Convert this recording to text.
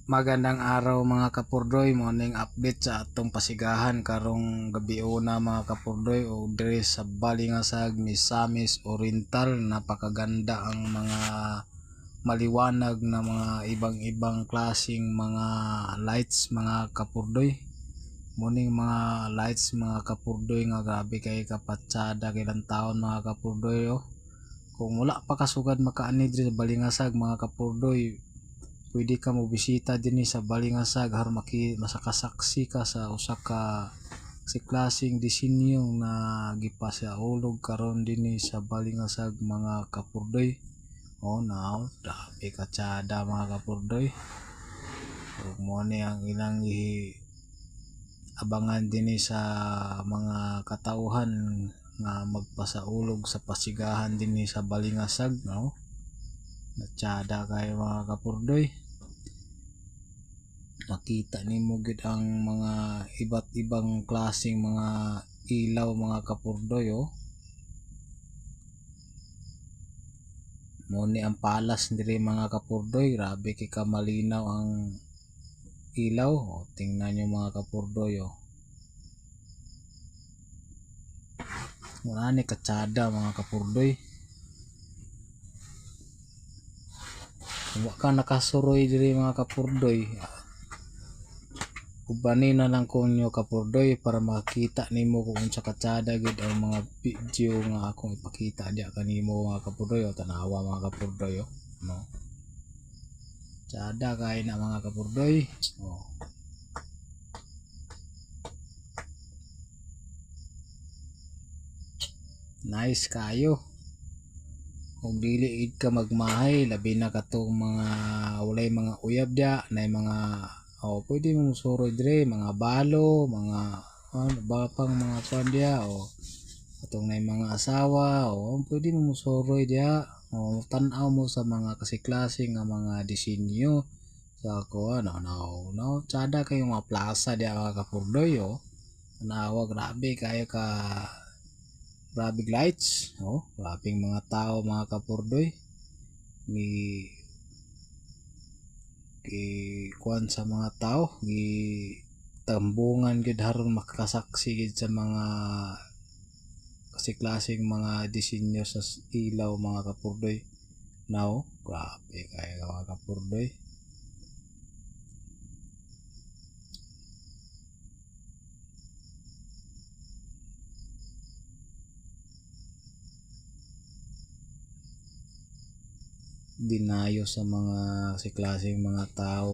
Magandang araw mga kapurdoy, morning update sa atong pasigahan karong gabi una mga kapurdoy o dire sa Balingasag, Misamis Oriental. Napakaganda ang mga maliwanag na mga ibang klasing mga lights mga kapurdoy. Morning mga lights mga kapurdoy nga grabe kay kapatsada kailang taon mga kapurdoy oh. Kung wala pa kasugad makaani dire sa Balingasag mga kapurdoy, pwede ka mo bisita din sa Balingasag aron masakasaksi ka sa usa ka klaseng disenyo na gipasiulog karon dinhi sa Balingasag mga kapurdoy. Oh now, grabe ka tsada mga kapurdoy. Ug mo ni ang ilang abangan dinhi sa mga katauhan nga magpasaulog sa pasigahan dinhi sa Balingasag, no? Natsada kayo mga kapurdoy. Makita nimo gid ang mga iba't ibang klaseng mga ilaw mga kapurdoy oh. Mo ni ang palas diri mga kapurdoy, grabe kay kamalinaw ang ilaw oh. Tingnan niyo mga kapurdoy oh. Muna ni katsada mga kapurdoy. Kung ka nakasuroy diri mga kapurdoy, ubanin na lang ko nyo kapurdoy para makita nimo kung unsa katsada gid ang mga video nga akong ipakita diya kanimo mga kapurdoy o tanawa mga kapurdoy oh. No? Tsada kay na mga kapurdoy oh. Nice kayo. Kung dili ka magmahay, labi na katong mga walay mga uyab diya, na mga pwede mo suroy dire mga balo, mga pang mga kuan diya o atong na mga asawa o pwede mo suroy diya o tan-aw mo sa mga klase nga mga disenyo sa kuan no tsada kayo mga plaza diya mga kapurdoy o nawa grabe kayo ka grabe lights oh, grabing mga tao mga kapurdoy ni kuan sa mga tao gi tambungan gid haron makasaksi gid sa mga klaseng mga disenyo sa ilaw mga kapurdoy now grabe kaya mga kapurdoy. Dinayo sa mga klaseng mga tao